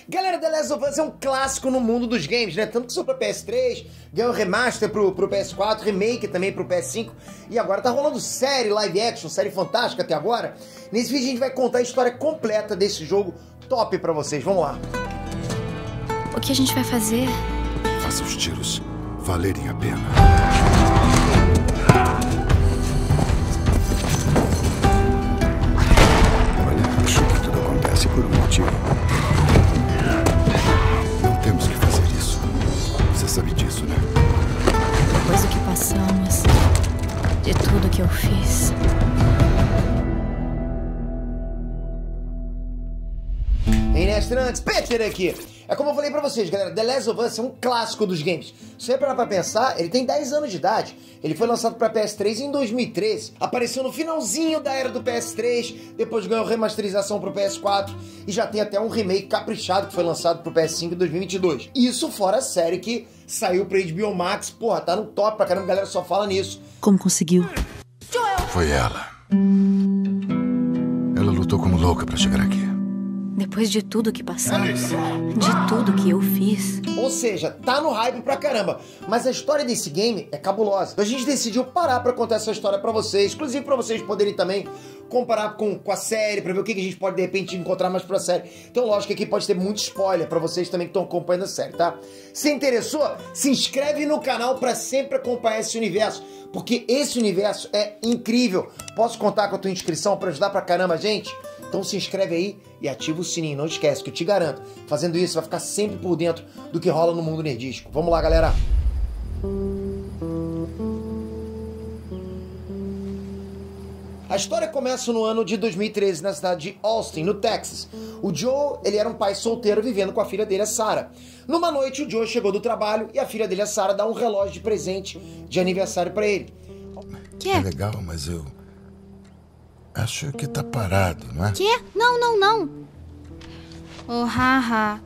Galera, The Last of Us é um clássico no mundo dos games, né? Tanto que saiu pra PS3, ganhou remaster pro PS4, remake também pro PS5, e agora tá rolando série, live action, série fantástica até agora. Nesse vídeo a gente vai contar a história completa desse jogo top pra vocês. Vamos lá. O que a gente vai fazer? Faça os tiros valerem a pena. Olha, acho que tudo acontece por um motivo. Não temos que fazer isso. Você sabe disso, né? Depois do que passamos, de tudo que eu fiz. Ei, Nestrantes, Peter aqui. É como eu falei pra vocês, galera, The Last of Us é um clássico dos games. Se você parar pra pensar, ele tem 10 anos de idade. Ele foi lançado pra PS3 em 2013. Apareceu no finalzinho da era do PS3, depois ganhou remasterização pro PS4 e já tem até um remake caprichado que foi lançado pro PS5 em 2022. Isso fora a série que saiu pra HBO Max. Porra, tá no top pra caramba, a galera só fala nisso. Como conseguiu? Foi ela. Ela lutou como louca pra chegar aqui. Depois de tudo que passamos, de tudo que eu fiz. Ou seja, tá no hype pra caramba. Mas a história desse game é cabulosa. Então a gente decidiu parar pra contar essa história pra vocês. Inclusive pra vocês poderem também comparar com a série, pra ver o que a gente pode de repente encontrar mais pra série. Então lógico que aqui pode ter muito spoiler pra vocês também que estão acompanhando a série, tá? Se interessou, se inscreve no canal pra sempre acompanhar esse universo. Porque esse universo é incrível. Posso contar com a tua inscrição pra ajudar pra caramba a gente? Então se inscreve aí e ativa o sininho, não esquece, que eu te garanto, fazendo isso você vai ficar sempre por dentro do que rola no mundo nerdístico. Vamos lá, galera! A história começa no ano de 2013, na cidade de Austin, no Texas. O Joe, ele era um pai solteiro vivendo com a filha dele, a Sarah. Numa noite, o Joe chegou do trabalho e a filha dele, a Sarah, dá um relógio de presente de aniversário pra ele. É legal, mas eu acho que tá parado, não é? Quê? Não. Oh, haha.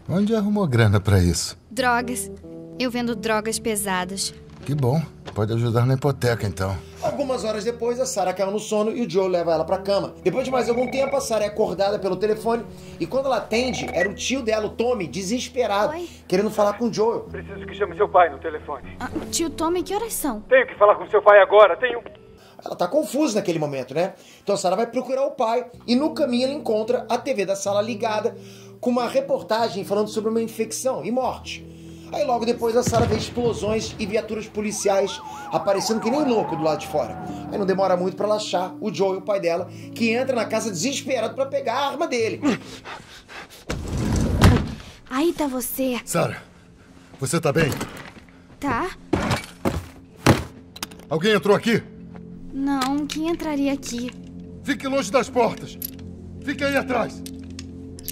Onde arrumou grana pra isso? Drogas. Eu vendo drogas pesadas. Que bom. Pode ajudar na hipoteca, então. Algumas horas depois, a Sarah caiu no sono e o Joe leva ela pra cama. Depois de mais algum tempo, a Sarah é acordada pelo telefone e quando ela atende, era o tio dela, o Tommy, desesperado, Oi? querendo falar com o Joe. Preciso que chame seu pai no telefone. Tio Tommy, que horas são? Tenho que falar com seu pai agora, tenho... Ela tá confusa naquele momento, né? Então a Sarah vai procurar o pai e no caminho ela encontra a TV da sala ligada com uma reportagem falando sobre uma infecção e morte. Aí logo depois a Sarah vê explosões e viaturas policiais aparecendo que nem louco do lado de fora. Aí não demora muito pra ela achar o Joe, o pai dela, que entra na casa desesperado pra pegar a arma dele. Aí tá você. Sarah, você tá bem? Tá? Alguém entrou aqui? Não, quem entraria aqui? Fique longe das portas. Fique aí atrás.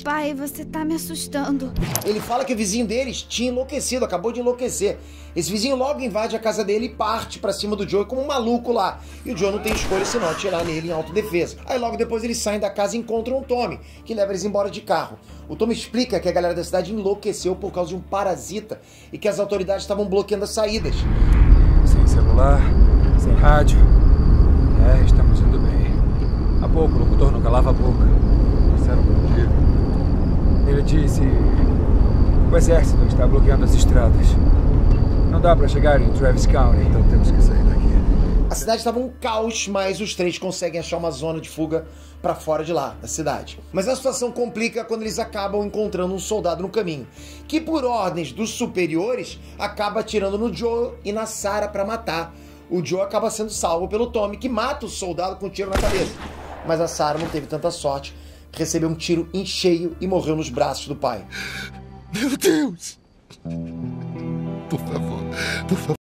Pai, você tá me assustando. Ele fala que o vizinho deles tinha enlouquecido, acabou de enlouquecer. Esse vizinho logo invade a casa dele e parte pra cima do Joe como um maluco lá. E o Joe não tem escolha senão atirar nele em autodefesa. Aí logo depois eles saem da casa e encontram o Tommy, que leva eles embora de carro. O Tommy explica que a galera da cidade enlouqueceu por causa de um parasita e que as autoridades estavam bloqueando as saídas. Sem celular, sem rádio. Estamos indo bem. Há pouco o locutor não calava a boca. Disseram bom dia. Ele disse... O exército está bloqueando as estradas. Não dá pra chegar em Travis County. Então temos que sair daqui. A cidade estava um caos, mas os três conseguem achar uma zona de fuga pra fora de lá, da cidade. Mas a situação complica quando eles acabam encontrando um soldado no caminho, que por ordens dos superiores, acaba atirando no Joe e na Sarah pra matar. O Joe acaba sendo salvo pelo Tommy, que mata o soldado com um tiro na cabeça. Mas a Sarah não teve tanta sorte, recebeu um tiro em cheio e morreu nos braços do pai. Meu Deus! Por favor, por favor.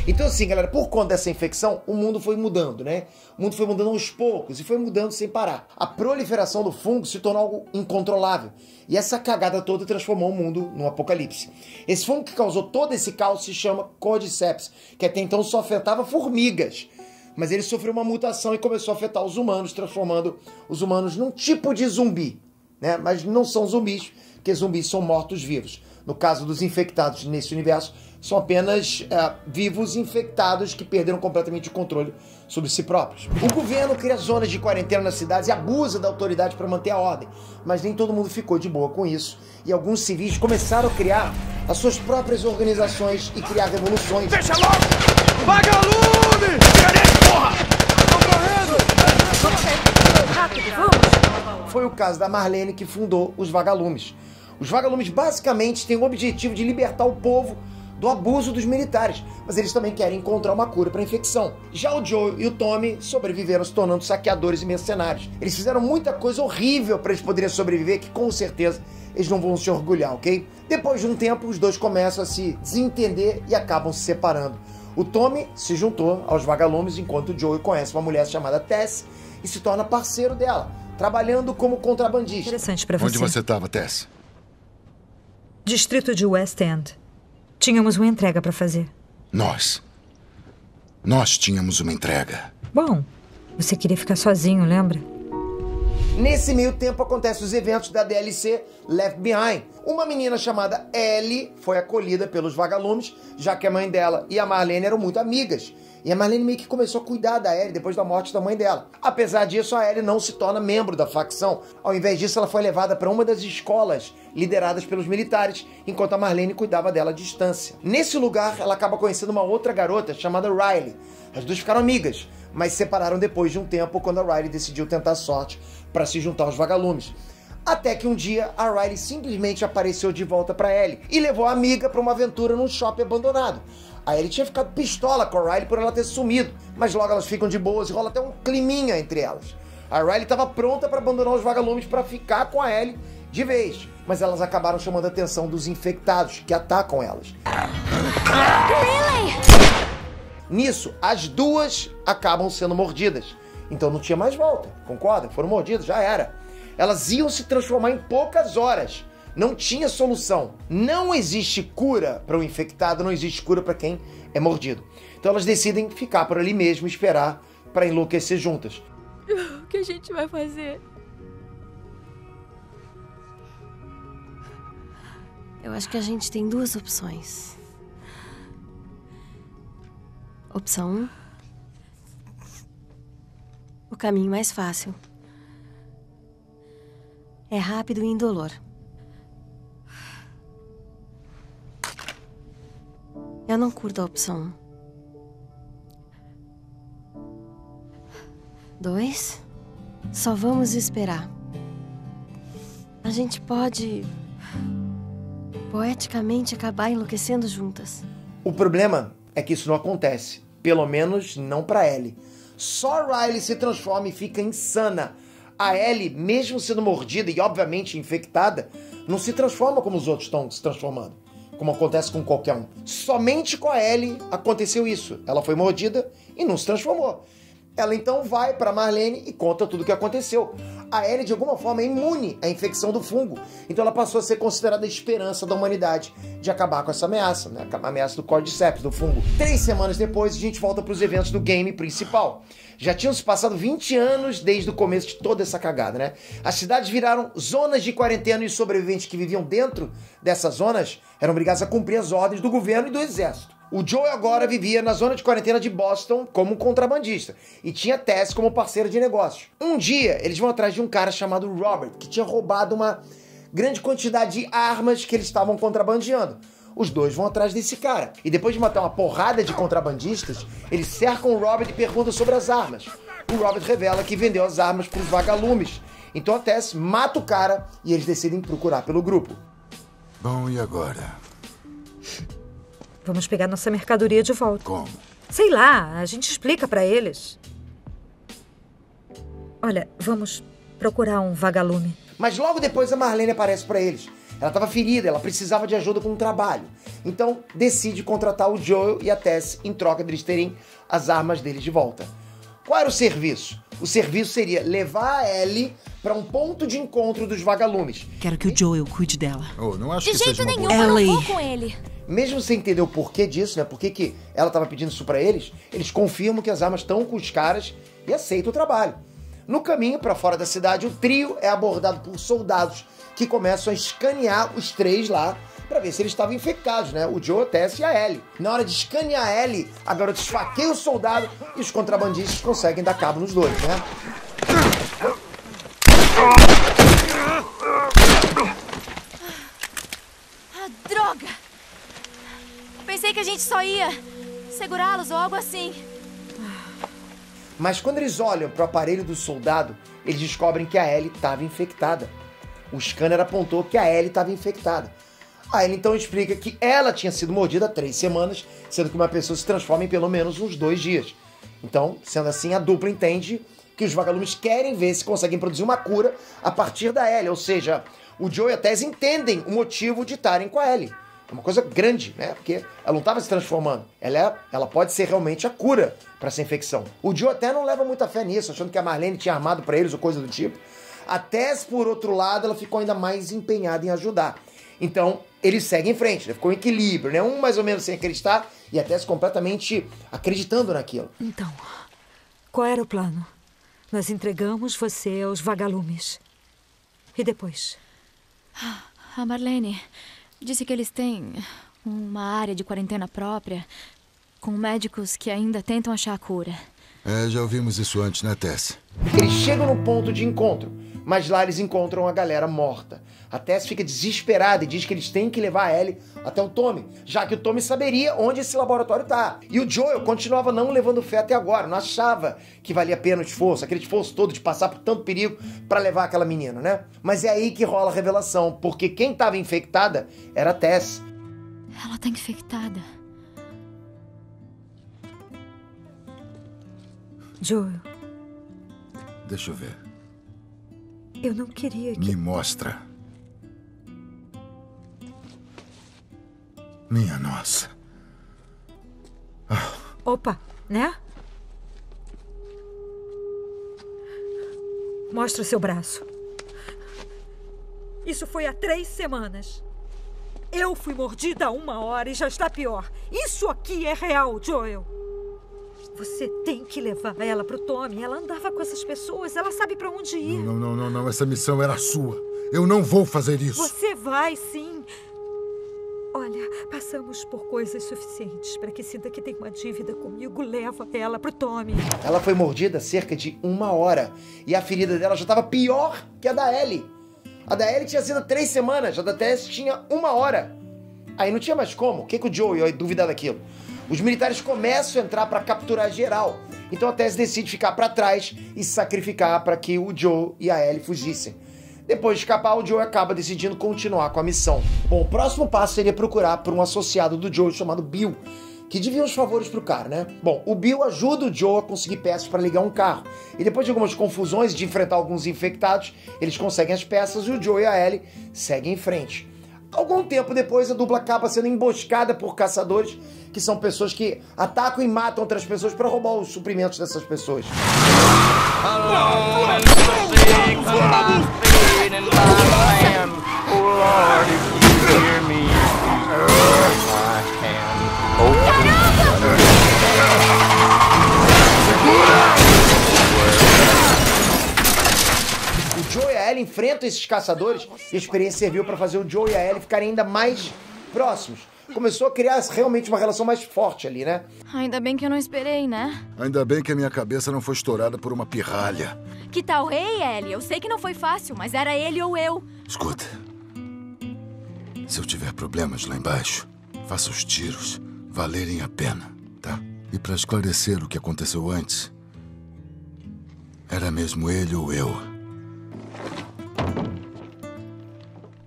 Então assim, galera, por conta dessa infecção, o mundo foi mudando, né? O mundo foi mudando aos poucos e foi mudando sem parar. A proliferação do fungo se tornou algo incontrolável. E essa cagada toda transformou o mundo num apocalipse. Esse fungo que causou todo esse caos se chama Cordyceps, que até então só afetava formigas. Mas ele sofreu uma mutação e começou a afetar os humanos, transformando os humanos num tipo de zumbi, né? Mas não são zumbis, porque zumbis são mortos-vivos. No caso dos infectados nesse universo, são apenas vivos infectados que perderam completamente o controle sobre si próprios. O governo cria zonas de quarentena nas cidades e abusa da autoridade para manter a ordem, mas nem todo mundo ficou de boa com isso, e alguns civis começaram a criar as suas próprias organizações e criar revoluções. Fecha logo! Vagalume! Porra! Estão correndo! Rápido, vamos! Foi o caso da Marlene que fundou os Vagalumes. Os Vagalumes basicamente têm o objetivo de libertar o povo do abuso dos militares, mas eles também querem encontrar uma cura para a infecção. Já o Joe e o Tommy sobreviveram se tornando saqueadores e mercenários. Eles fizeram muita coisa horrível para eles poderem sobreviver, que com certeza eles não vão se orgulhar, ok? Depois de um tempo, os dois começam a se desentender e acabam se separando. O Tommy se juntou aos Vagalumes, enquanto o Joe conhece uma mulher chamada Tess e se torna parceiro dela, trabalhando como contrabandista. Interessante pra você. Onde você estava, Tess? Distrito de West End. Tínhamos uma entrega pra fazer. Nós tínhamos uma entrega. Bom, você queria ficar sozinho, lembra? Nesse meio tempo acontecem os eventos da DLC Left Behind. Uma menina chamada Ellie foi acolhida pelos Vagalumes, já que a mãe dela e a Marlene eram muito amigas. E a Marlene meio que começou a cuidar da Ellie depois da morte da mãe dela. Apesar disso, a Ellie não se torna membro da facção. Ao invés disso, ela foi levada para uma das escolas lideradas pelos militares, enquanto a Marlene cuidava dela à distância. Nesse lugar, ela acaba conhecendo uma outra garota chamada Riley. As duas ficaram amigas, mas se separaram depois de um tempo, quando a Riley decidiu tentar sorte para se juntar aos Vagalumes. Até que um dia, a Riley simplesmente apareceu de volta para Ellie e levou a amiga para uma aventura num shopping abandonado. A Ellie tinha ficado pistola com a Riley por ela ter sumido, mas logo elas ficam de boas e rola até um climinha entre elas. A Riley estava pronta para abandonar os Vagalumes para ficar com a Ellie de vez, mas elas acabaram chamando a atenção dos infectados que atacam elas. Nisso, as duas acabam sendo mordidas. Então não tinha mais volta, concorda? Foram mordidas, já era. Elas iam se transformar em poucas horas. Não tinha solução. Não existe cura para o infectado, não existe cura para quem é mordido. Então elas decidem ficar por ali mesmo e esperar para enlouquecer juntas. O que a gente vai fazer? Eu acho que a gente tem duas opções. Opção 1. O caminho mais fácil. É rápido e indolor. Eu não curto a opção 1. 2. Só vamos esperar. A gente pode poeticamente acabar enlouquecendo juntas. O problema é que isso não acontece. Pelo menos não pra Ellie. Só Riley se transforma e fica insana. A Ellie, mesmo sendo mordida e obviamente infectada, não se transforma como os outros estão se transformando, como acontece com qualquer um. Somente com a Ellie aconteceu isso. Ela foi mordida e não se transformou. Ela então vai para Marlene e conta tudo o que aconteceu. A Ellie, de alguma forma, é imune à infecção do fungo. Então ela passou a ser considerada a esperança da humanidade de acabar com essa ameaça, né? A ameaça do Cordyceps, do fungo. 3 semanas depois, a gente volta para os eventos do game principal. Já tinham se passado 20 anos desde o começo de toda essa cagada, né? As cidades viraram zonas de quarentena e os sobreviventes que viviam dentro dessas zonas eram obrigados a cumprir as ordens do governo e do exército. O Joe agora vivia na zona de quarentena de Boston como um contrabandista e tinha Tess como parceira de negócio. Um dia, eles vão atrás de um cara chamado Robert, que tinha roubado uma grande quantidade de armas que eles estavam contrabandeando. Os dois vão atrás desse cara. E depois de matar uma porrada de contrabandistas, eles cercam o Robert e perguntam sobre as armas. O Robert revela que vendeu as armas para os Vagalumes. Então a Tess mata o cara e eles decidem procurar pelo grupo. Bom, e agora? Vamos pegar nossa mercadoria de volta. Como? Sei lá, a gente explica pra eles. Olha, vamos procurar um vagalume. Mas logo depois a Marlene aparece pra eles. Ela estava ferida, ela precisava de ajuda com o trabalho. Então decide contratar o Joel e a Tess em troca deles terem as armas deles de volta. Qual era o serviço? O serviço seria levar a Ellie para um ponto de encontro dos Vagalumes. Quero que o Joel cuide dela. Oh, não acho De que jeito seja uma nenhum, boa... eu não Ellie. vou com ele. Mesmo sem entender o porquê disso, né? Por que ela estava pedindo isso para eles, eles confirmam que as armas estão com os caras e aceitam o trabalho. No caminho para fora da cidade, o trio é abordado por soldados que começam a escanear os três lá para ver se eles estavam infectados, né? O Joe, a Tess e a Ellie. Na hora de escanear a Ellie, a garota esfaqueia o soldado e os contrabandistas conseguem dar cabo nos dois, né? Ah, droga! Pensei que a gente só ia segurá-los ou algo assim. Mas quando eles olham para o aparelho do soldado, eles descobrem que a Ellie estava infectada. O scanner apontou que a Ellie estava infectada. A Ellie então explica que ela tinha sido mordida há 3 semanas, sendo que uma pessoa se transforma em pelo menos uns 2 dias. Então, sendo assim, a dupla entende que os vagalumes querem ver se conseguem produzir uma cura a partir da Ellie. Ou seja, o Joe e a Tess entendem o motivo de estarem com a Ellie. É uma coisa grande, né? Porque ela não estava se transformando. Ela pode ser realmente a cura para essa infecção. O Joe até não leva muita fé nisso, achando que a Marlene tinha armado para eles ou coisa do tipo. A Tess, por outro lado, ela ficou ainda mais empenhada em ajudar. Então, eles seguem em frente, né? Ficou em equilíbrio, né? Um mais ou menos sem acreditar e a Tess completamente acreditando naquilo. Então, qual era o plano? Nós entregamos você aos vagalumes. E depois? A Marlene disse que eles têm uma área de quarentena própria, com médicos que ainda tentam achar a cura. Já ouvimos isso antes, né, Tess? Eles chegam no ponto de encontro, mas lá eles encontram a galera morta. A Tess fica desesperada e diz que eles têm que levar a Ellie até o Tommy, já que o Tommy saberia onde esse laboratório tá. E o Joel continuava não levando fé até agora, não achava que valia a pena o esforço, aquele esforço todo de passar por tanto perigo para levar aquela menina, né? Mas é aí que rola a revelação, porque quem tava infectada era a Tess. Ela tá infectada. Joel, Deixa eu ver. eu não queria que... Me mostra. Minha nossa. Opa, né? Mostra o seu braço. Isso foi há 3 semanas. Eu fui mordida há 1 hora e já está pior. Isso aqui é real, Joel. Você tem que levar ela pro Tommy. Ela andava com essas pessoas, ela sabe pra onde ir. Não. Essa missão era sua. Eu não vou fazer isso. Você vai, sim. Olha, passamos por coisas suficientes para que sinta que tem uma dívida comigo. Leva ela pro Tommy. Ela foi mordida há cerca de 1 hora e a ferida dela já estava pior que a da Ellie. A da Ellie tinha sido 3 semanas, a da Tess tinha 1 hora. Aí não tinha mais como. O que o Joe ia duvidar daquilo? Os militares começam a entrar para capturar geral. Então a Tess decide ficar para trás e se sacrificar para que o Joe e a Ellie fugissem. Depois de escapar, o Joe acaba decidindo continuar com a missão. Bom, o próximo passo seria procurar por um associado do Joe chamado Bill, que devia uns favores pro cara, né? Bom, o Bill ajuda o Joe a conseguir peças para ligar um carro. E depois de algumas confusões e de enfrentar alguns infectados, eles conseguem as peças e o Joe e a Ellie seguem em frente. Algum tempo depois, a dupla acaba sendo emboscada por caçadores, que são pessoas que atacam e matam outras pessoas para roubar os suprimentos dessas pessoas. O Joe e a Ellie enfrentam esses caçadores e a experiência serviu para fazer o Joe e a Ellie ficarem ainda mais próximos. Começou a criar realmente uma relação mais forte ali, né? Ainda bem que eu não esperei, né? Ainda bem que a minha cabeça não foi estourada por uma pirralha. Que tal rei, Ellie? Eu sei que não foi fácil, mas era ele ou eu. Escuta. Se eu tiver problemas lá embaixo, faça os tiros valerem a pena, tá? E para esclarecer o que aconteceu antes, era mesmo ele ou eu?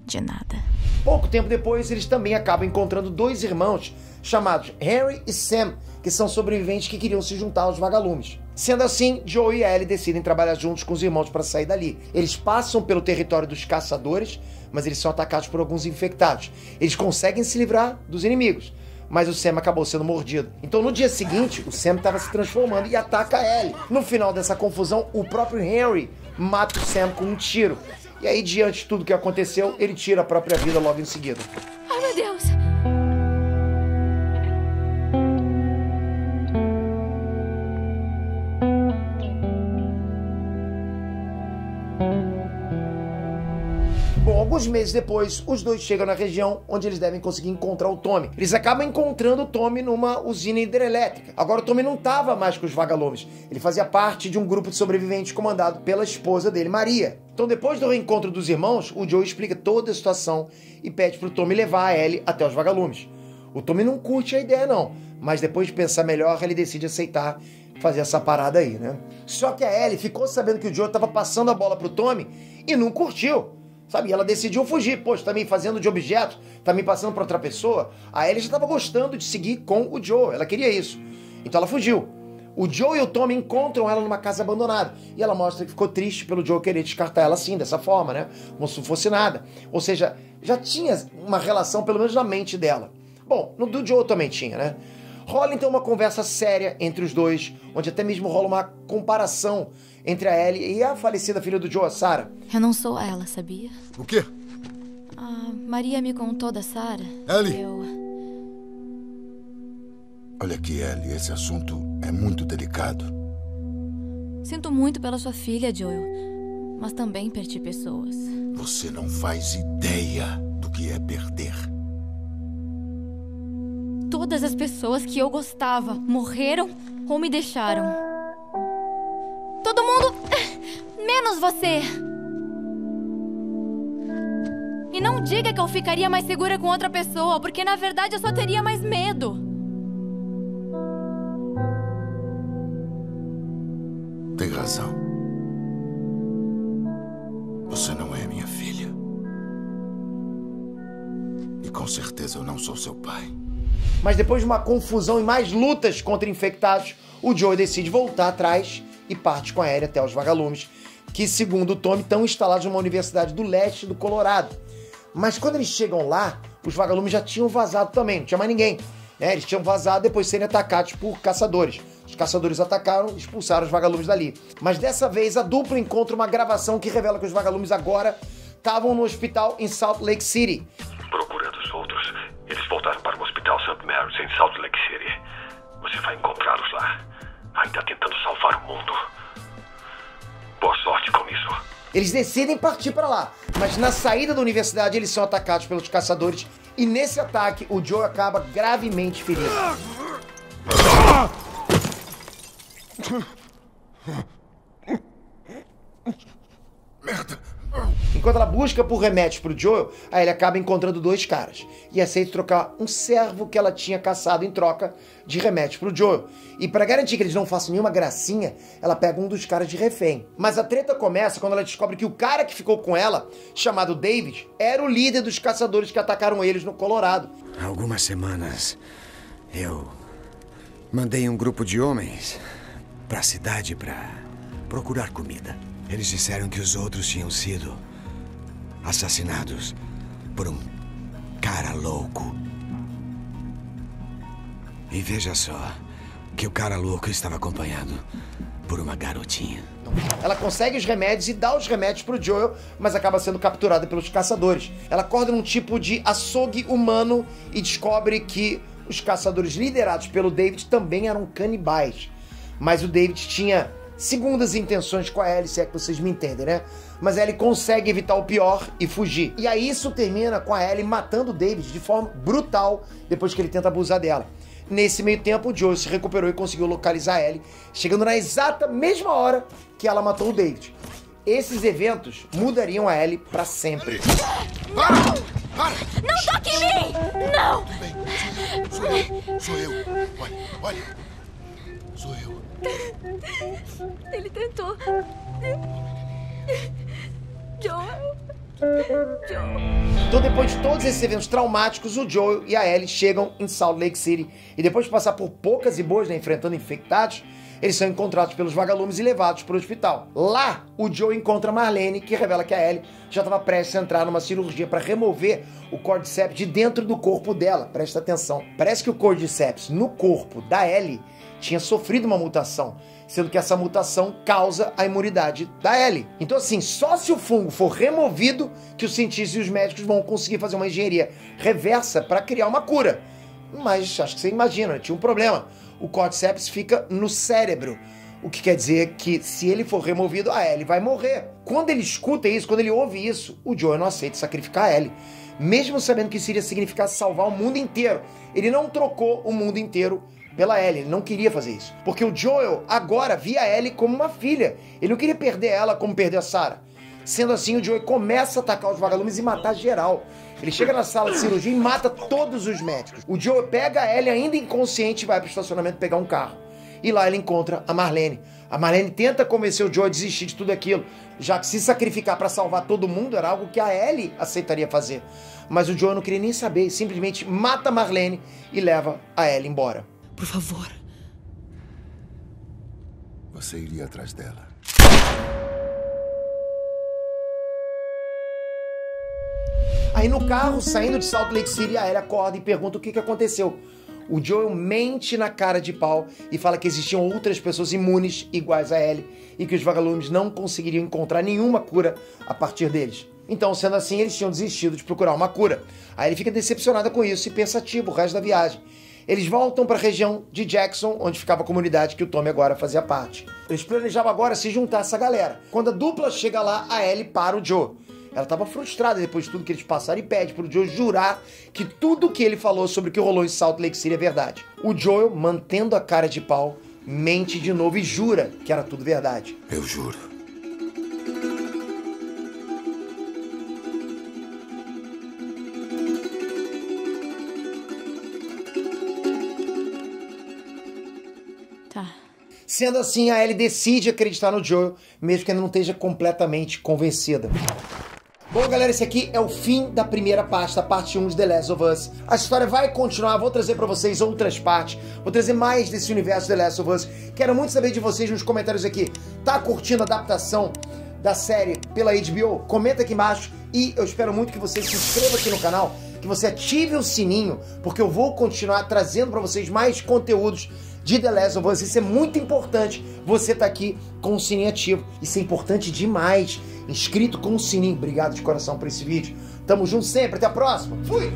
De nada. Pouco tempo depois, eles também acabam encontrando 2 irmãos chamados Henry e Sam, que são sobreviventes que queriam se juntar aos vagalumes. Sendo assim, Joe e Ellie decidem trabalhar juntos com os irmãos para sair dali. Eles passam pelo território dos caçadores, mas eles são atacados por alguns infectados. Eles conseguem se livrar dos inimigos, mas o Sam acabou sendo mordido. Então no dia seguinte, o Sam estava se transformando e ataca a Ellie. No final dessa confusão, o próprio Henry mata o Sam com um tiro. E aí, diante de tudo que aconteceu, ele tira a própria vida logo em seguida. Ai, meu Deus! Alguns meses depois, os dois chegam na região onde eles devem conseguir encontrar o Tommy. Eles acabam encontrando o Tommy numa usina hidrelétrica. Agora o Tommy não estava mais com os vagalumes. Ele fazia parte de um grupo de sobreviventes comandado pela esposa dele, Maria. Então, depois do reencontro dos irmãos, o Joe explica toda a situação e pede pro Tommy levar a Ellie até os vagalumes. O Tommy não curte a ideia, não. Mas depois de pensar melhor, ele decide aceitar fazer essa parada aí, né? Só que a Ellie ficou sabendo que o Joe estava passando a bola pro Tommy e não curtiu. Sabe, ela decidiu fugir. Poxa, tá me fazendo de objeto, tá me passando pra outra pessoa. A Ellie já tava gostando de seguir com o Joe, ela queria isso. Então ela fugiu. O Joe e o Tommy encontram ela numa casa abandonada. E ela mostra que ficou triste pelo Joe querer descartar ela assim, dessa forma, né? Como se não fosse nada. Ou seja, já tinha uma relação, pelo menos na mente dela. Bom, no do Joe também tinha, né? Rola então uma conversa séria entre os dois, onde até mesmo rola uma comparação entre a Ellie e a falecida filha do Joe, a Sarah. Eu não sou ela, sabia? O quê? A Maria me contou da Sarah. Ellie! Olha aqui, Ellie, esse assunto é muito delicado. Sinto muito pela sua filha, Joel, mas também perdi pessoas. Você não faz ideia do que é perder. Todas as pessoas que eu gostava morreram ou me deixaram. Todo mundo, menos você. E não diga que eu ficaria mais segura com outra pessoa, porque na verdade eu só teria mais medo. Tem razão. Você não é minha filha. E com certeza eu não sou seu pai. Mas depois de uma confusão e mais lutas contra infectados, o Joe decide voltar atrás e parte com a Ellie até os vagalumes, que, segundo o Tommy, estão instalados numa universidade do leste do Colorado. Mas quando eles chegam lá, os vagalumes já tinham vazado também, não tinha mais ninguém. Eles tinham vazado depois de serem atacados por caçadores. Os caçadores atacaram e expulsaram os vagalumes dali. Mas dessa vez a dupla encontra uma gravação que revela que os vagalumes agora estavam no hospital em Salt Lake City. Procurando os outros, eles voltaram para o hospital St. Mary's em Salt Lake City. Você vai encontrá-los lá, ainda tentando salvar o mundo. Boa sorte com isso. Eles decidem partir para lá, mas na saída da universidade eles são atacados pelos caçadores e nesse ataque o Joe acaba gravemente ferido. Merda! Enquanto ela busca por remédios pro Joel, aí ele acaba encontrando dois caras e aceita trocar um servo que ela tinha caçado em troca de remédios pro Joel. E para garantir que eles não façam nenhuma gracinha, ela pega um dos caras de refém. Mas a treta começa quando ela descobre que o cara que ficou com ela, chamado David, era o líder dos caçadores que atacaram eles no Colorado. Há algumas semanas, eu mandei um grupo de homens pra cidade pra procurar comida. Eles disseram que os outros tinham sido assassinados por um cara louco. E veja só, que o cara louco estava acompanhado por uma garotinha. Ela consegue os remédios e dá os remédios pro Joel, mas acaba sendo capturada pelos caçadores. Ela acorda num tipo de açougue humano e descobre que os caçadores liderados pelo David também eram canibais. Mas o David tinha segundas intenções com a Ellie, se é que vocês me entendem, né? Mas a Ellie consegue evitar o pior e fugir. E aí isso termina com a Ellie matando o David de forma brutal depois que ele tenta abusar dela. Nesse meio tempo, o Joe se recuperou e conseguiu localizar a Ellie, chegando na exata mesma hora que ela matou o David. Esses eventos mudariam a Ellie pra sempre. Não! Não toque em mim! Não! Sou eu. Olha. Sou eu. Ele tentou. Joel. Então, depois de todos esses eventos traumáticos, o Joel e a Ellie chegam em Salt Lake City e depois de passar por poucas e boas, né, enfrentando infectados, eles são encontrados pelos vagalumes e levados para o hospital. Lá, o Joe encontra Marlene, que revela que a Ellie já estava prestes a entrar numa cirurgia para remover o Cordyceps de dentro do corpo dela. Presta atenção. Parece que o Cordyceps no corpo da Ellie tinha sofrido uma mutação, sendo que essa mutação causa a imunidade da Ellie. Então, assim, só se o fungo for removido que os cientistas e os médicos vão conseguir fazer uma engenharia reversa para criar uma cura. Mas acho que você imagina, tinha um problema. O Cordyceps fica no cérebro. O que quer dizer que se ele for removido, a Ellie vai morrer. Quando ele escuta isso, quando ele ouve isso, o Joel não aceita sacrificar a Ellie. Mesmo sabendo que isso iria significar salvar o mundo inteiro. Ele não trocou o mundo inteiro pela Ellie, ele não queria fazer isso. Porque o Joel agora via a Ellie como uma filha. Ele não queria perder ela como perdeu a Sarah. Sendo assim, o Joel começa a atacar os vagalumes e matar geral. Ele chega na sala de cirurgia e mata todos os médicos. O Joel pega a Ellie ainda inconsciente e vai pro estacionamento pegar um carro. E lá ele encontra a Marlene. A Marlene tenta convencer o Joel a desistir de tudo aquilo, já que se sacrificar para salvar todo mundo era algo que a Ellie aceitaria fazer. Mas o Joel não queria nem saber, simplesmente mata a Marlene e leva a Ellie embora. Por favor. Você iria atrás dela. Aí no carro, saindo de Salt Lake City, a Ellie acorda e pergunta o que aconteceu. O Joel mente na cara de pau e fala que existiam outras pessoas imunes iguais a Ellie e que os vagalumes não conseguiriam encontrar nenhuma cura a partir deles. Então, sendo assim, eles tinham desistido de procurar uma cura. Aí ele fica decepcionada com isso e pensativo o resto da viagem. Eles voltam para a região de Jackson, onde ficava a comunidade que o Tommy agora fazia parte. Eles planejavam agora se juntar a essa galera. Quando a dupla chega lá, a Ellie para o Joe. Ela estava frustrada depois de tudo que eles passaram e pede pro Joel jurar que tudo que ele falou sobre o que rolou em Salt Lake City é verdade. O Joel, mantendo a cara de pau, mente de novo e jura que era tudo verdade. Eu juro. Tá. Sendo assim, a Ellie decide acreditar no Joel, mesmo que ainda não esteja completamente convencida. Bom, galera, esse aqui é o fim da primeira parte, da parte 1 de The Last of Us. A história vai continuar, vou trazer pra vocês outras partes, vou trazer mais desse universo The Last of Us. Quero muito saber de vocês nos comentários aqui. Tá curtindo a adaptação da série pela HBO? Comenta aqui embaixo e eu espero muito que você se inscreva aqui no canal, que você ative o sininho, porque eu vou continuar trazendo pra vocês mais conteúdos de The Last of Us. Isso é muito importante, você tá aqui com o sininho ativo. Isso é importante demais. Inscrito com o sininho. Obrigado de coração por esse vídeo. Tamo junto sempre. Até a próxima. Fui!